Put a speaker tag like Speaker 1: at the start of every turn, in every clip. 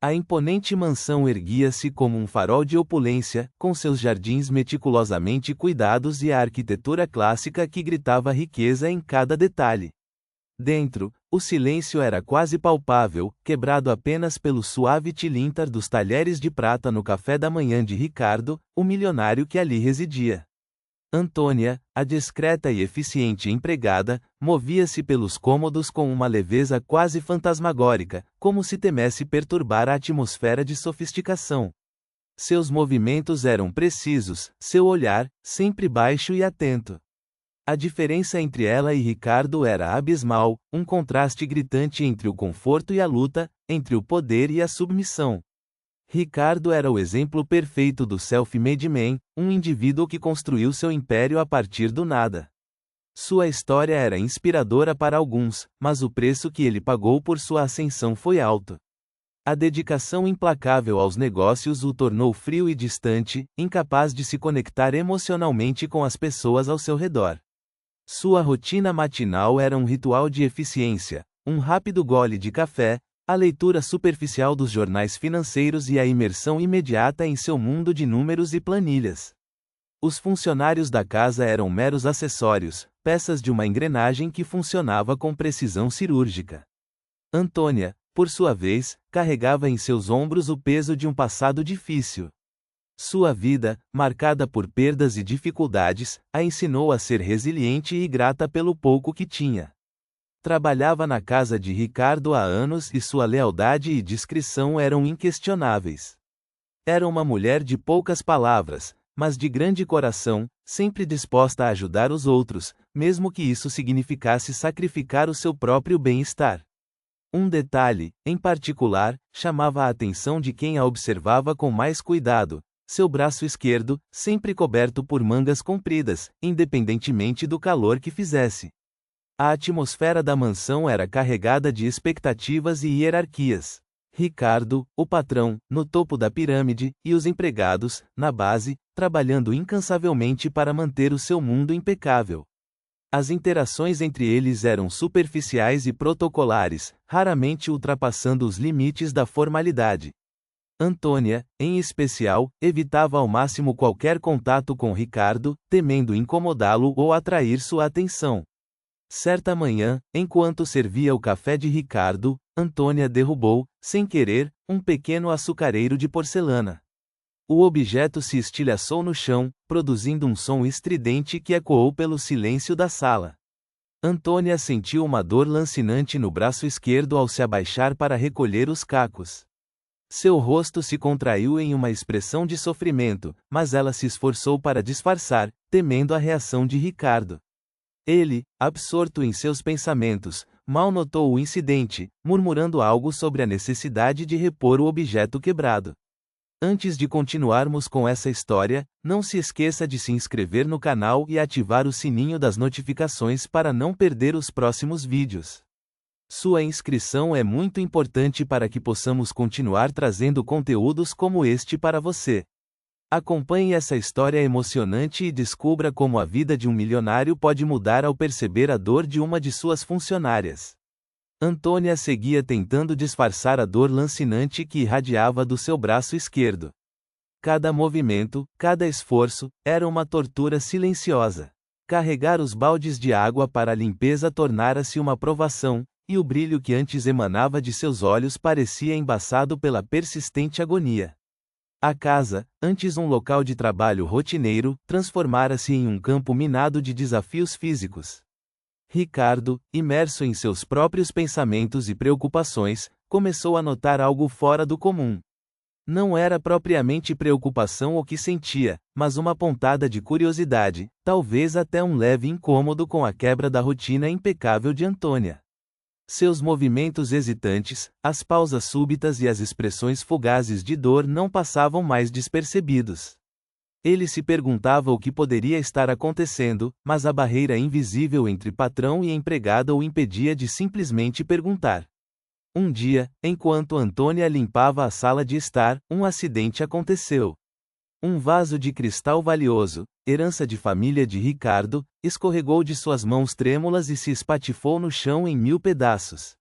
Speaker 1: A imponente mansão erguia-se como um farol de opulência, com seus jardins meticulosamente cuidados e a arquitetura clássica que gritava riqueza em cada detalhe. Dentro, o silêncio era quase palpável, quebrado apenas pelo suave tilintar dos talheres de prata no café da manhã de Ricardo, o milionário que ali residia. Antônia, a discreta e eficiente empregada, movia-se pelos cômodos com uma leveza quase fantasmagórica, como se temesse perturbar a atmosfera de sofisticação. Seus movimentos eram precisos, seu olhar, sempre baixo e atento. A diferença entre ela e Ricardo era abismal, um contraste gritante entre o conforto e a luta, entre o poder e a submissão. Ricardo era o exemplo perfeito do self-made man, um indivíduo que construiu seu império a partir do nada. Sua história era inspiradora para alguns, mas o preço que ele pagou por sua ascensão foi alto. A dedicação implacável aos negócios o tornou frio e distante, incapaz de se conectar emocionalmente com as pessoas ao seu redor. Sua rotina matinal era um ritual de eficiência, um rápido gole de café, a leitura superficial dos jornais financeiros e a imersão imediata em seu mundo de números e planilhas. Os funcionários da casa eram meros acessórios, peças de uma engrenagem que funcionava com precisão cirúrgica. Antônia, por sua vez, carregava em seus ombros o peso de um passado difícil. Sua vida, marcada por perdas e dificuldades, a ensinou a ser resiliente e grata pelo pouco que tinha. Trabalhava na casa de Ricardo há anos e sua lealdade e discrição eram inquestionáveis. Era uma mulher de poucas palavras, mas de grande coração, sempre disposta a ajudar os outros, mesmo que isso significasse sacrificar o seu próprio bem-estar. Um detalhe, em particular, chamava a atenção de quem a observava com mais cuidado: seu braço esquerdo, sempre coberto por mangas compridas, independentemente do calor que fizesse. A atmosfera da mansão era carregada de expectativas e hierarquias. Ricardo, o patrão, no topo da pirâmide, e os empregados, na base, trabalhando incansavelmente para manter o seu mundo impecável. As interações entre eles eram superficiais e protocolares, raramente ultrapassando os limites da formalidade. Antônia, em especial, evitava ao máximo qualquer contato com Ricardo, temendo incomodá-lo ou atrair sua atenção. Certa manhã, enquanto servia o café de Ricardo, Antônia derrubou, sem querer, um pequeno açucareiro de porcelana. O objeto se estilhaçou no chão, produzindo um som estridente que ecoou pelo silêncio da sala. Antônia sentiu uma dor lancinante no braço esquerdo ao se abaixar para recolher os cacos. Seu rosto se contraiu em uma expressão de sofrimento, mas ela se esforçou para disfarçar, temendo a reação de Ricardo. Ele, absorto em seus pensamentos, mal notou o incidente, murmurando algo sobre a necessidade de repor o objeto quebrado. Antes de continuarmos com essa história, não se esqueça de se inscrever no canal e ativar o sininho das notificações para não perder os próximos vídeos. Sua inscrição é muito importante para que possamos continuar trazendo conteúdos como este para você. Acompanhe essa história emocionante e descubra como a vida de um milionário pode mudar ao perceber a dor de uma de suas funcionárias. Antônia seguia tentando disfarçar a dor lancinante que irradiava do seu braço esquerdo. Cada movimento, cada esforço, era uma tortura silenciosa. Carregar os baldes de água para a limpeza tornara-se uma provação, e o brilho que antes emanava de seus olhos parecia embaçado pela persistente agonia. A casa, antes um local de trabalho rotineiro, transformara-se em um campo minado de desafios físicos. Ricardo, imerso em seus próprios pensamentos e preocupações, começou a notar algo fora do comum. Não era propriamente preocupação o que sentia, mas uma pontada de curiosidade, talvez até um leve incômodo com a quebra da rotina impecável de Antônia. Seus movimentos hesitantes, as pausas súbitas e as expressões fugazes de dor não passavam mais despercebidos. Ele se perguntava o que poderia estar acontecendo, mas a barreira invisível entre patrão e empregada o impedia de simplesmente perguntar. Um dia, enquanto Antônia limpava a sala de estar, um acidente aconteceu. Um vaso de cristal valioso, herança de família de Ricardo, escorregou de suas mãos trêmulas e se espatifou no chão em 1000 pedaços.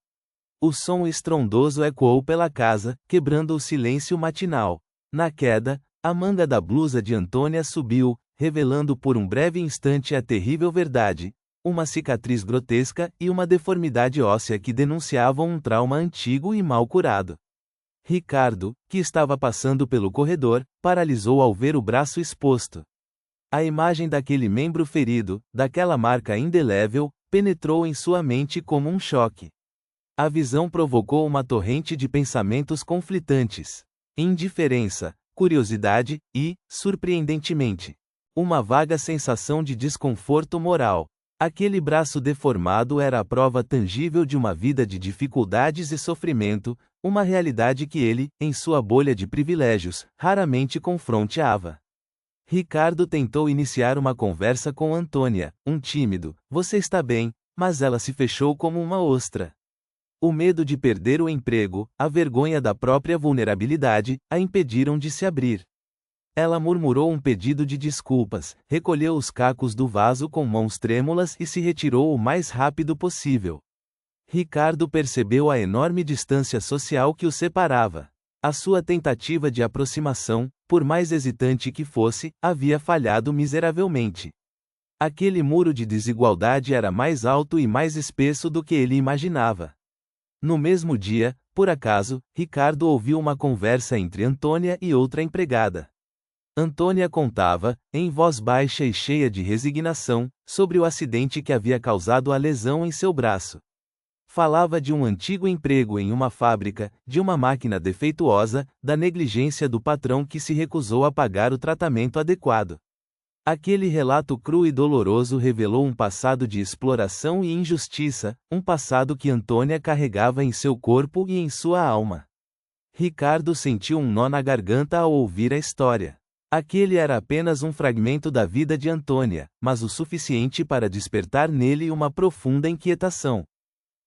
Speaker 1: O som estrondoso ecoou pela casa, quebrando o silêncio matinal. Na queda, a manga da blusa de Antônia subiu, revelando por um breve instante a terrível verdade, uma cicatriz grotesca e uma deformidade óssea que denunciavam um trauma antigo e mal curado. Ricardo, que estava passando pelo corredor, paralisou ao ver o braço exposto. A imagem daquele membro ferido, daquela marca indelével, penetrou em sua mente como um choque. A visão provocou uma torrente de pensamentos conflitantes. Indiferença, curiosidade e, surpreendentemente, uma vaga sensação de desconforto moral. Aquele braço deformado era a prova tangível de uma vida de dificuldades e sofrimento, uma realidade que ele, em sua bolha de privilégios, raramente confronteava. Ricardo tentou iniciar uma conversa com Antônia, um tímido, "Você está bem?", mas ela se fechou como uma ostra. O medo de perder o emprego, a vergonha da própria vulnerabilidade, a impediram de se abrir. Ela murmurou um pedido de desculpas, recolheu os cacos do vaso com mãos trêmulas e se retirou o mais rápido possível. Ricardo percebeu a enorme distância social que os separava. A sua tentativa de aproximação, por mais hesitante que fosse, havia falhado miseravelmente. Aquele muro de desigualdade era mais alto e mais espesso do que ele imaginava. No mesmo dia, por acaso, Ricardo ouviu uma conversa entre Antônia e outra empregada. Antônia contava, em voz baixa e cheia de resignação, sobre o acidente que havia causado a lesão em seu braço. Falava de um antigo emprego em uma fábrica, de uma máquina defeituosa, da negligência do patrão que se recusou a pagar o tratamento adequado. Aquele relato cru e doloroso revelou um passado de exploração e injustiça, um passado que Antônia carregava em seu corpo e em sua alma. Ricardo sentiu um nó na garganta ao ouvir a história. Aquele era apenas um fragmento da vida de Antônia, mas o suficiente para despertar nele uma profunda inquietação.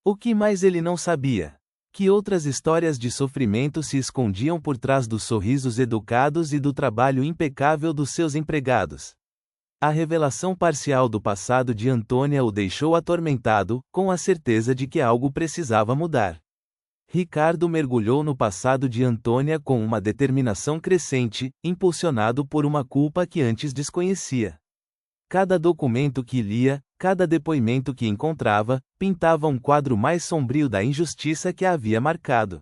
Speaker 1: O que mais ele não sabia? Que outras histórias de sofrimento se escondiam por trás dos sorrisos educados e do trabalho impecável dos seus empregados. A revelação parcial do passado de Antônia o deixou atormentado, com a certeza de que algo precisava mudar. Ricardo mergulhou no passado de Antônia com uma determinação crescente, impulsionado por uma culpa que antes desconhecia. Cada documento que lia, cada depoimento que encontrava, pintava um quadro mais sombrio da injustiça que a havia marcado.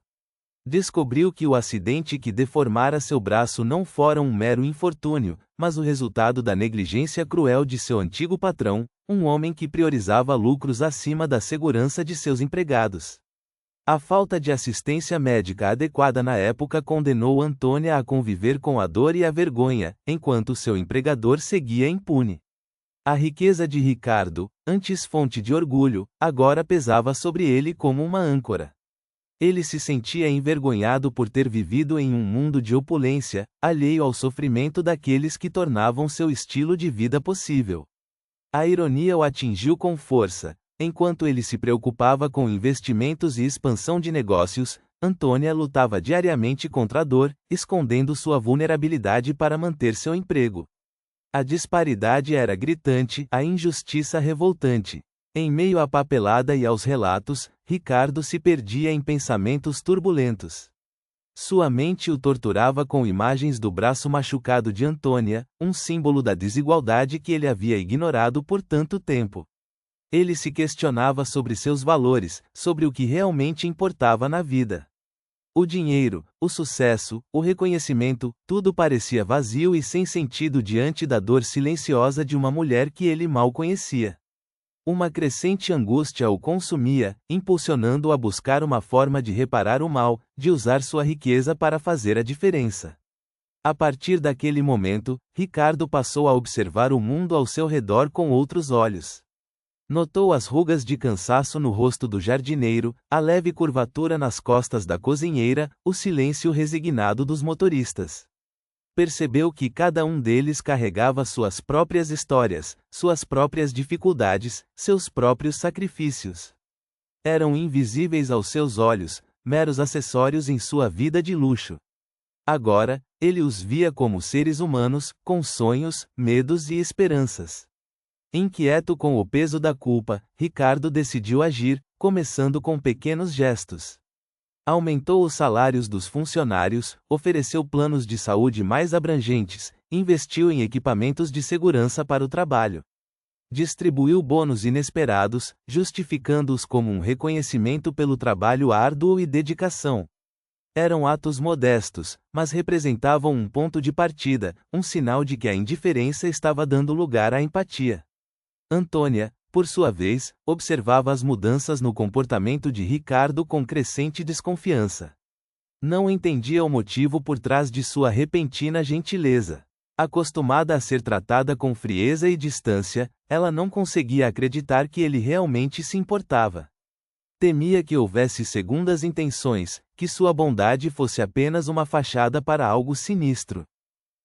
Speaker 1: Descobriu que o acidente que deformara seu braço não fora um mero infortúnio, mas o resultado da negligência cruel de seu antigo patrão, um homem que priorizava lucros acima da segurança de seus empregados. A falta de assistência médica adequada na época condenou Antônia a conviver com a dor e a vergonha, enquanto seu empregador seguia impune. A riqueza de Ricardo, antes fonte de orgulho, agora pesava sobre ele como uma âncora. Ele se sentia envergonhado por ter vivido em um mundo de opulência, alheio ao sofrimento daqueles que tornavam seu estilo de vida possível. A ironia o atingiu com força. Enquanto ele se preocupava com investimentos e expansão de negócios, Antônia lutava diariamente contra a dor, escondendo sua vulnerabilidade para manter seu emprego. A disparidade era gritante, a injustiça revoltante. Em meio à papelada e aos relatos, Ricardo se perdia em pensamentos turbulentos. Sua mente o torturava com imagens do braço machucado de Antônia, um símbolo da desigualdade que ele havia ignorado por tanto tempo. Ele se questionava sobre seus valores, sobre o que realmente importava na vida. O dinheiro, o sucesso, o reconhecimento, tudo parecia vazio e sem sentido diante da dor silenciosa de uma mulher que ele mal conhecia. Uma crescente angústia o consumia, impulsionando-o a buscar uma forma de reparar o mal, de usar sua riqueza para fazer a diferença. A partir daquele momento, Ricardo passou a observar o mundo ao seu redor com outros olhos. Notou as rugas de cansaço no rosto do jardineiro, a leve curvatura nas costas da cozinheira, o silêncio resignado dos motoristas. Percebeu que cada um deles carregava suas próprias histórias, suas próprias dificuldades, seus próprios sacrifícios. Eram invisíveis aos seus olhos, meros acessórios em sua vida de luxo. Agora, ele os via como seres humanos, com sonhos, medos e esperanças. Inquieto com o peso da culpa, Ricardo decidiu agir, começando com pequenos gestos. Aumentou os salários dos funcionários, ofereceu planos de saúde mais abrangentes, investiu em equipamentos de segurança para o trabalho. Distribuiu bônus inesperados, justificando-os como um reconhecimento pelo trabalho árduo e dedicação. Eram atos modestos, mas representavam um ponto de partida, um sinal de que a indiferença estava dando lugar à empatia. Antônia, por sua vez, observava as mudanças no comportamento de Ricardo com crescente desconfiança. Não entendia o motivo por trás de sua repentina gentileza. Acostumada a ser tratada com frieza e distância, ela não conseguia acreditar que ele realmente se importava. Temia que houvesse segundas intenções, que sua bondade fosse apenas uma fachada para algo sinistro.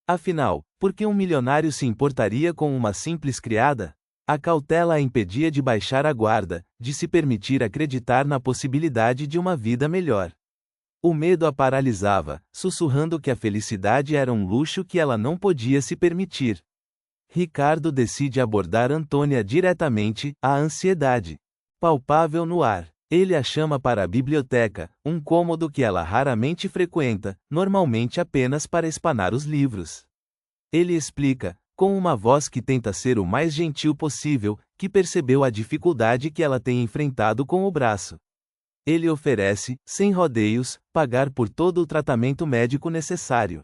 Speaker 1: Afinal, por que um milionário se importaria com uma simples criada? A cautela a impedia de baixar a guarda, de se permitir acreditar na possibilidade de uma vida melhor. O medo a paralisava, sussurrando que a felicidade era um luxo que ela não podia se permitir. Ricardo decide abordar Antônia diretamente, a ansiedade palpável no ar. Ele a chama para a biblioteca, um cômodo que ela raramente frequenta, normalmente apenas para espanar os livros. Ele explica, com uma voz que tenta ser o mais gentil possível, que percebeu a dificuldade que ela tem enfrentado com o braço. Ele oferece, sem rodeios, pagar por todo o tratamento médico necessário.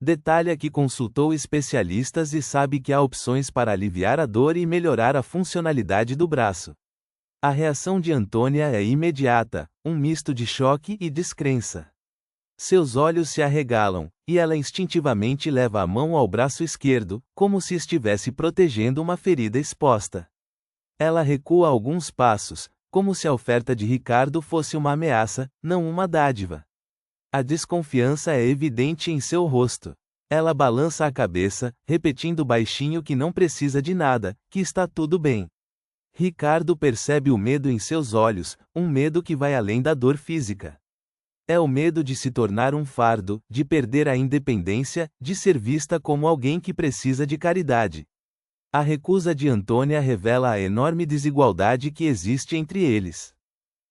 Speaker 1: Detalha que consultou especialistas e sabe que há opções para aliviar a dor e melhorar a funcionalidade do braço. A reação de Antônia é imediata, um misto de choque e descrença. Seus olhos se arregalam, e ela instintivamente leva a mão ao braço esquerdo, como se estivesse protegendo uma ferida exposta. Ela recua alguns passos, como se a oferta de Ricardo fosse uma ameaça, não uma dádiva. A desconfiança é evidente em seu rosto. Ela balança a cabeça, repetindo baixinho que não precisa de nada, que está tudo bem. Ricardo percebe o medo em seus olhos, um medo que vai além da dor física. É o medo de se tornar um fardo, de perder a independência, de ser vista como alguém que precisa de caridade. A recusa de Antônia revela a enorme desigualdade que existe entre eles.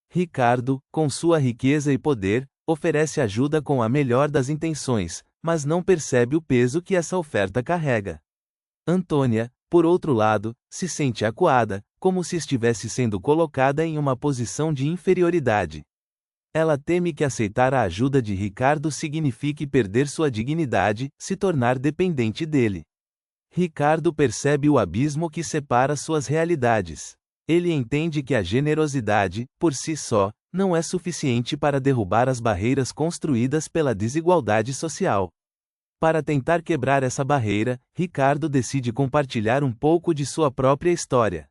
Speaker 1: Ricardo, com sua riqueza e poder, oferece ajuda com a melhor das intenções, mas não percebe o peso que essa oferta carrega. Antônia, por outro lado, se sente acuada, como se estivesse sendo colocada em uma posição de inferioridade. Ela teme que aceitar a ajuda de Ricardo signifique perder sua dignidade, se tornar dependente dele. Ricardo percebe o abismo que separa suas realidades. Ele entende que a generosidade, por si só, não é suficiente para derrubar as barreiras construídas pela desigualdade social. Para tentar quebrar essa barreira, Ricardo decide compartilhar um pouco de sua própria história.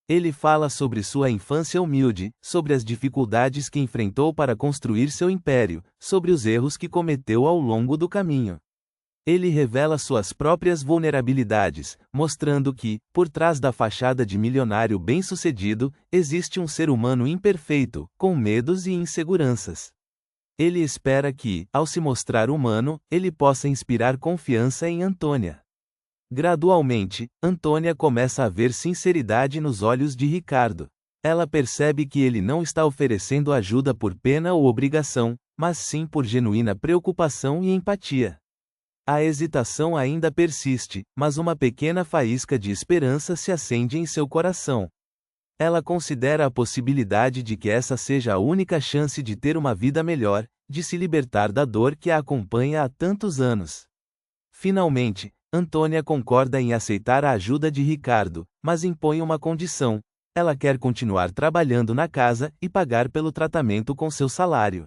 Speaker 1: Ele fala sobre sua infância humilde, sobre as dificuldades que enfrentou para construir seu império, sobre os erros que cometeu ao longo do caminho. Ele revela suas próprias vulnerabilidades, mostrando que, por trás da fachada de milionário bem-sucedido, existe um ser humano imperfeito, com medos e inseguranças. Ele espera que, ao se mostrar humano, ele possa inspirar confiança em Antônia. Gradualmente, Antônia começa a ver sinceridade nos olhos de Ricardo. Ela percebe que ele não está oferecendo ajuda por pena ou obrigação, mas sim por genuína preocupação e empatia. A hesitação ainda persiste, mas uma pequena faísca de esperança se acende em seu coração. Ela considera a possibilidade de que essa seja a única chance de ter uma vida melhor, de se libertar da dor que a acompanha há tantos anos. Finalmente, Antônia concorda em aceitar a ajuda de Ricardo, mas impõe uma condição: ela quer continuar trabalhando na casa e pagar pelo tratamento com seu salário.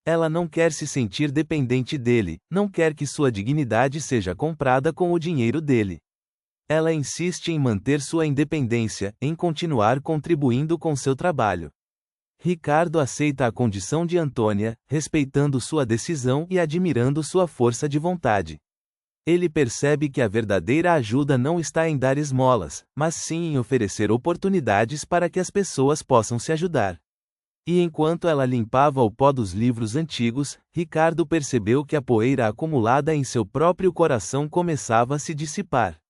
Speaker 1: Ela não quer se sentir dependente dele, não quer que sua dignidade seja comprada com o dinheiro dele. Ela insiste em manter sua independência, em continuar contribuindo com seu trabalho. Ricardo aceita a condição de Antônia, respeitando sua decisão e admirando sua força de vontade. Ele percebe que a verdadeira ajuda não está em dar esmolas, mas sim em oferecer oportunidades para que as pessoas possam se ajudar. E enquanto ela limpava o pó dos livros antigos, Ricardo percebeu que a poeira acumulada em seu próprio coração começava a se dissipar.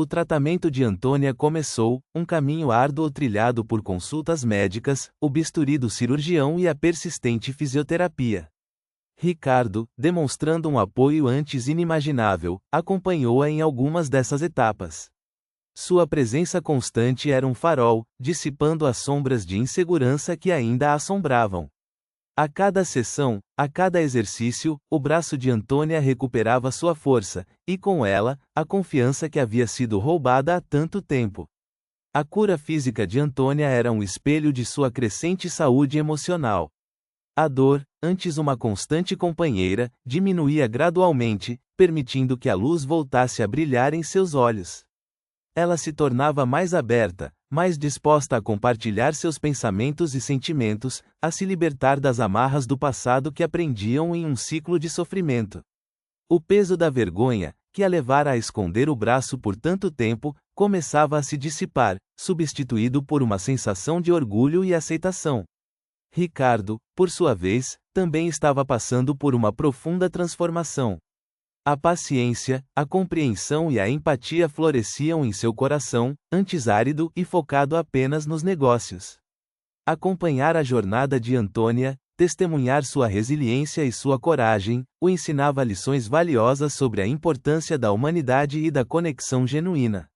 Speaker 1: O tratamento de Antônia começou, um caminho árduo trilhado por consultas médicas, o bisturi do cirurgião e a persistente fisioterapia. Ricardo, demonstrando um apoio antes inimaginável, acompanhou-a em algumas dessas etapas. Sua presença constante era um farol, dissipando as sombras de insegurança que ainda a assombravam. A cada sessão, a cada exercício, o braço de Antônia recuperava sua força, e com ela, a confiança que havia sido roubada há tanto tempo. A cura física de Antônia era um espelho de sua crescente saúde emocional. A dor, antes uma constante companheira, diminuía gradualmente, permitindo que a luz voltasse a brilhar em seus olhos. Ela se tornava mais aberta, mais disposta a compartilhar seus pensamentos e sentimentos, a se libertar das amarras do passado que a prendiam em um ciclo de sofrimento. O peso da vergonha, que a levara a esconder o braço por tanto tempo, começava a se dissipar, substituído por uma sensação de orgulho e aceitação. Ricardo, por sua vez, também estava passando por uma profunda transformação. A paciência, a compreensão e a empatia floresciam em seu coração, antes árido e focado apenas nos negócios. Acompanhar a jornada de Antônia, testemunhar sua resiliência e sua coragem, o ensinava lições valiosas sobre a importância da humanidade e da conexão genuína.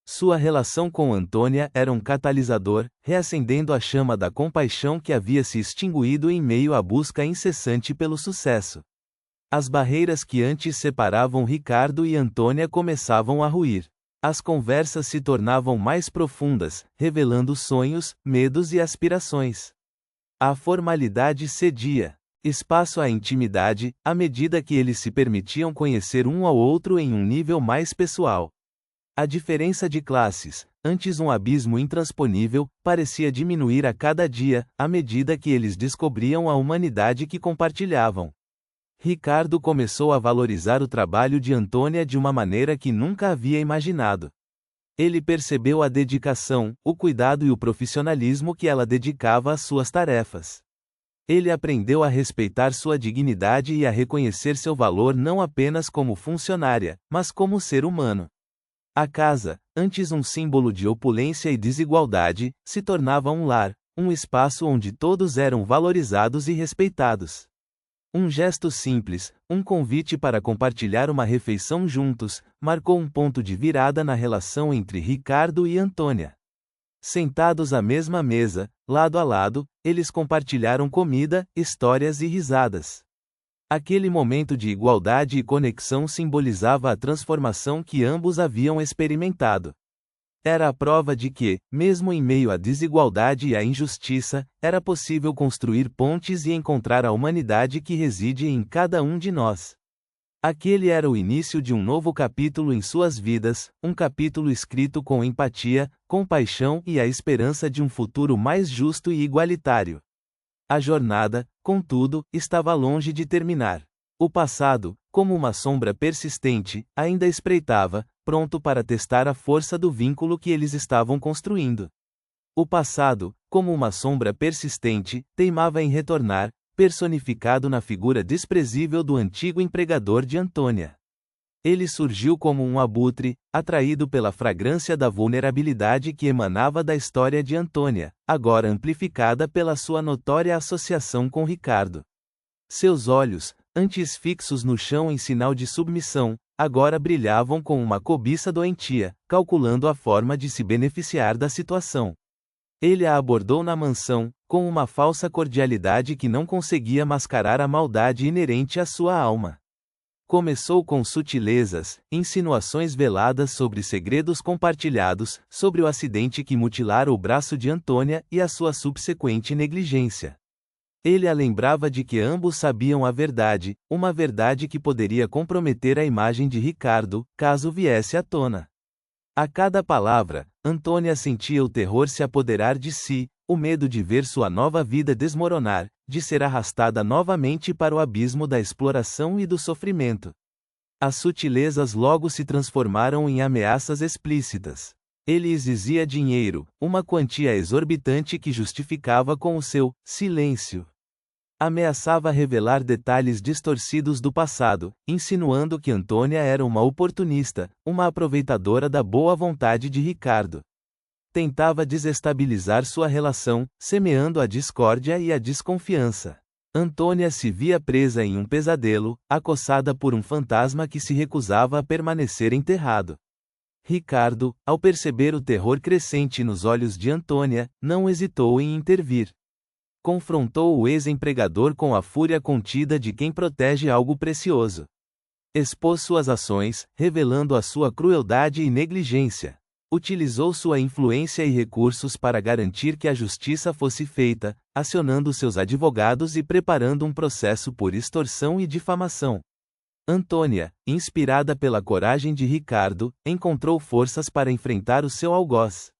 Speaker 1: Sua relação com Antônia era um catalisador, reacendendo a chama da compaixão que havia se extinguido em meio à busca incessante pelo sucesso. As barreiras que antes separavam Ricardo e Antônia começavam a ruir. As conversas se tornavam mais profundas, revelando sonhos, medos e aspirações. A formalidade cedia espaço à intimidade, à medida que eles se permitiam conhecer um ao outro em um nível mais pessoal. A diferença de classes, antes um abismo intransponível, parecia diminuir a cada dia, à medida que eles descobriam a humanidade que compartilhavam. Ricardo começou a valorizar o trabalho de Antônia de uma maneira que nunca havia imaginado. Ele percebeu a dedicação, o cuidado e o profissionalismo que ela dedicava às suas tarefas. Ele aprendeu a respeitar sua dignidade e a reconhecer seu valor não apenas como funcionária, mas como ser humano. A casa, antes um símbolo de opulência e desigualdade, se tornava um lar, um espaço onde todos eram valorizados e respeitados. Um gesto simples, um convite para compartilhar uma refeição juntos, marcou um ponto de virada na relação entre Ricardo e Antônia. Sentados à mesma mesa, lado a lado, eles compartilharam comida, histórias e risadas. Aquele momento de igualdade e conexão simbolizava a transformação que ambos haviam experimentado. Era a prova de que, mesmo em meio à desigualdade e à injustiça, era possível construir pontes e encontrar a humanidade que reside em cada um de nós. Aquele era o início de um novo capítulo em suas vidas, um capítulo escrito com empatia, compaixão e a esperança de um futuro mais justo e igualitário. A jornada, contudo, estava longe de terminar. O passado, como uma sombra persistente, ainda espreitava, pronto para testar a força do vínculo que eles estavam construindo. O passado, como uma sombra persistente, teimava em retornar, personificado na figura desprezível do antigo empregador de Antônia. Ele surgiu como um abutre, atraído pela fragrância da vulnerabilidade que emanava da história de Antônia, agora amplificada pela sua notória associação com Ricardo. Seus olhos, antes fixos no chão em sinal de submissão, agora brilhavam com uma cobiça doentia, calculando a forma de se beneficiar da situação. Ele a abordou na mansão, com uma falsa cordialidade que não conseguia mascarar a maldade inerente à sua alma. Começou com sutilezas, insinuações veladas sobre segredos compartilhados, sobre o acidente que mutilara o braço de Antônia e a sua subsequente negligência. Ele a lembrava de que ambos sabiam a verdade, uma verdade que poderia comprometer a imagem de Ricardo, caso viesse à tona. A cada palavra, Antônia sentia o terror se apoderar de si, o medo de ver sua nova vida desmoronar, de ser arrastada novamente para o abismo da exploração e do sofrimento. As sutilezas logo se transformaram em ameaças explícitas. Ele exigia dinheiro, uma quantia exorbitante que justificava com o seu silêncio. Ameaçava revelar detalhes distorcidos do passado, insinuando que Antônia era uma oportunista, uma aproveitadora da boa vontade de Ricardo. Tentava desestabilizar sua relação, semeando a discórdia e a desconfiança. Antônia se via presa em um pesadelo, acossada por um fantasma que se recusava a permanecer enterrado. Ricardo, ao perceber o terror crescente nos olhos de Antônia, não hesitou em intervir. Confrontou o ex-empregador com a fúria contida de quem protege algo precioso. Expôs suas ações, revelando a sua crueldade e negligência. Utilizou sua influência e recursos para garantir que a justiça fosse feita, acionando seus advogados e preparando um processo por extorsão e difamação. Antônia, inspirada pela coragem de Ricardo, encontrou forças para enfrentar o seu algoz.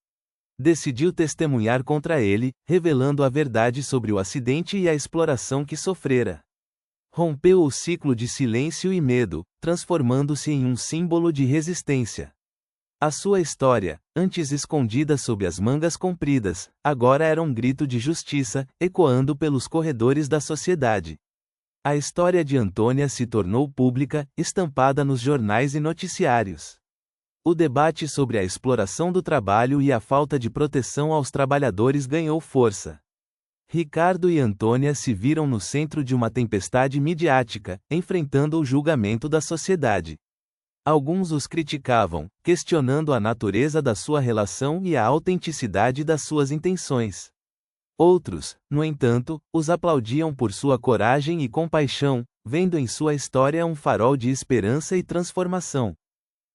Speaker 1: Decidiu testemunhar contra ele, revelando a verdade sobre o acidente e a exploração que sofrera. Rompeu o ciclo de silêncio e medo, transformando-se em um símbolo de resistência. A sua história, antes escondida sob as mangas compridas, agora era um grito de justiça, ecoando pelos corredores da sociedade. A história de Antônia se tornou pública, estampada nos jornais e noticiários. O debate sobre a exploração do trabalho e a falta de proteção aos trabalhadores ganhou força. Ricardo e Antônia se viram no centro de uma tempestade midiática, enfrentando o julgamento da sociedade. Alguns os criticavam, questionando a natureza da sua relação e a autenticidade das suas intenções. Outros, no entanto, os aplaudiam por sua coragem e compaixão, vendo em sua história um farol de esperança e transformação.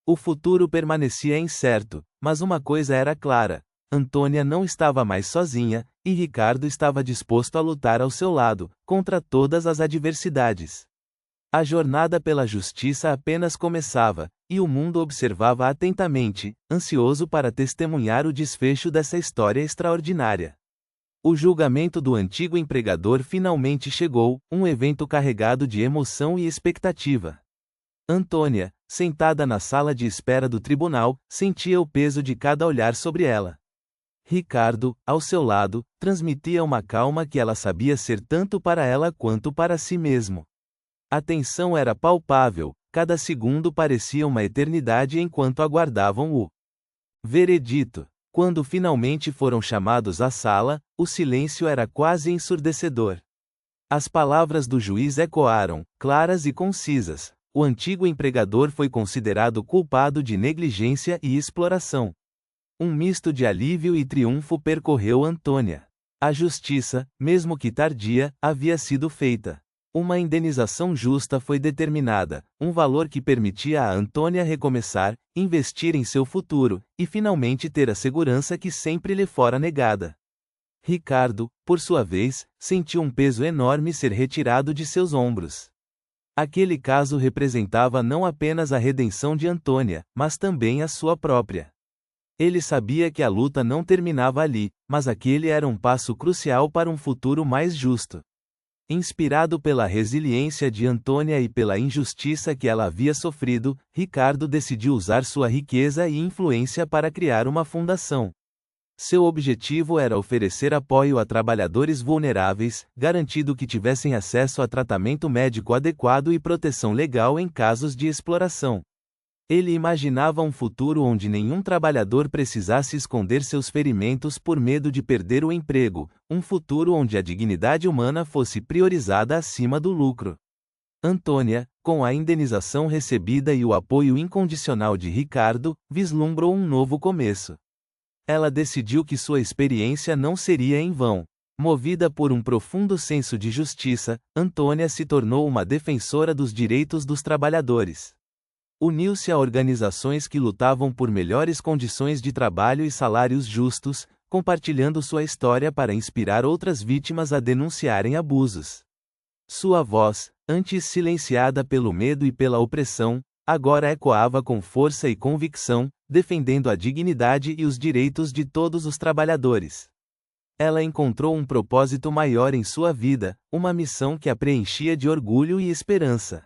Speaker 1: O futuro permanecia incerto, mas uma coisa era clara: Antônia não estava mais sozinha, e Ricardo estava disposto a lutar ao seu lado, contra todas as adversidades. A jornada pela justiça apenas começava, e o mundo observava atentamente, ansioso para testemunhar o desfecho dessa história extraordinária. O julgamento do antigo empregador finalmente chegou, um evento carregado de emoção e expectativa. Antônia, sentada na sala de espera do tribunal, sentia o peso de cada olhar sobre ela. Ricardo, ao seu lado, transmitia uma calma que ela sabia ser tanto para ela quanto para si mesmo. A tensão era palpável, cada segundo parecia uma eternidade enquanto aguardavam o veredito. Quando finalmente foram chamados à sala, o silêncio era quase ensurdecedor. As palavras do juiz ecoaram, claras e concisas. O antigo empregador foi considerado culpado de negligência e exploração. Um misto de alívio e triunfo percorreu Antônia. A justiça, mesmo que tardia, havia sido feita. Uma indenização justa foi determinada, um valor que permitia a Antônia recomeçar, investir em seu futuro, e finalmente ter a segurança que sempre lhe fora negada. Ricardo, por sua vez, sentiu um peso enorme ser retirado de seus ombros. Aquele caso representava não apenas a redenção de Antônia, mas também a sua própria. Ele sabia que a luta não terminava ali, mas aquele era um passo crucial para um futuro mais justo. Inspirado pela resiliência de Antônia e pela injustiça que ela havia sofrido, Ricardo decidiu usar sua riqueza e influência para criar uma fundação. Seu objetivo era oferecer apoio a trabalhadores vulneráveis, garantindo que tivessem acesso a tratamento médico adequado e proteção legal em casos de exploração. Ele imaginava um futuro onde nenhum trabalhador precisasse esconder seus ferimentos por medo de perder o emprego, um futuro onde a dignidade humana fosse priorizada acima do lucro. Antônia, com a indenização recebida e o apoio incondicional de Ricardo, vislumbrou um novo começo. Ela decidiu que sua experiência não seria em vão. Movida por um profundo senso de justiça, Antônia se tornou uma defensora dos direitos dos trabalhadores. Uniu-se a organizações que lutavam por melhores condições de trabalho e salários justos, compartilhando sua história para inspirar outras vítimas a denunciarem abusos. Sua voz, antes silenciada pelo medo e pela opressão, agora ecoava com força e convicção, defendendo a dignidade e os direitos de todos os trabalhadores. Ela encontrou um propósito maior em sua vida, uma missão que a preenchia de orgulho e esperança.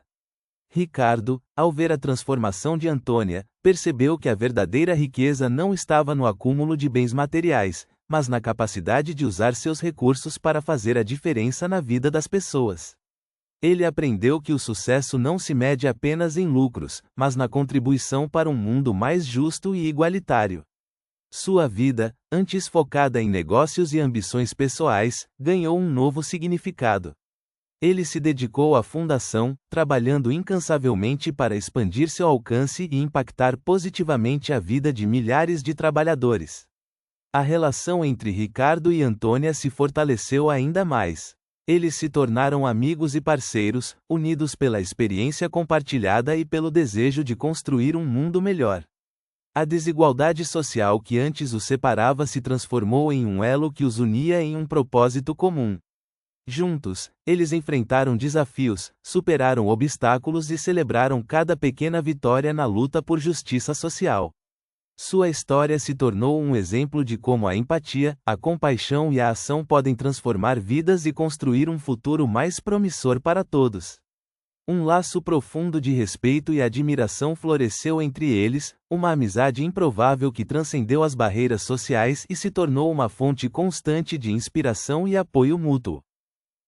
Speaker 1: Ricardo, ao ver a transformação de Antônia, percebeu que a verdadeira riqueza não estava no acúmulo de bens materiais, mas na capacidade de usar seus recursos para fazer a diferença na vida das pessoas. Ele aprendeu que o sucesso não se mede apenas em lucros, mas na contribuição para um mundo mais justo e igualitário. Sua vida, antes focada em negócios e ambições pessoais, ganhou um novo significado. Ele se dedicou à fundação, trabalhando incansavelmente para expandir seu alcance e impactar positivamente a vida de milhares de trabalhadores. A relação entre Ricardo e Antônia se fortaleceu ainda mais. Eles se tornaram amigos e parceiros, unidos pela experiência compartilhada e pelo desejo de construir um mundo melhor. A desigualdade social que antes os separava se transformou em um elo que os unia em um propósito comum. Juntos, eles enfrentaram desafios, superaram obstáculos e celebraram cada pequena vitória na luta por justiça social. Sua história se tornou um exemplo de como a empatia, a compaixão e a ação podem transformar vidas e construir um futuro mais promissor para todos. Um laço profundo de respeito e admiração floresceu entre eles, uma amizade improvável que transcendeu as barreiras sociais e se tornou uma fonte constante de inspiração e apoio mútuo.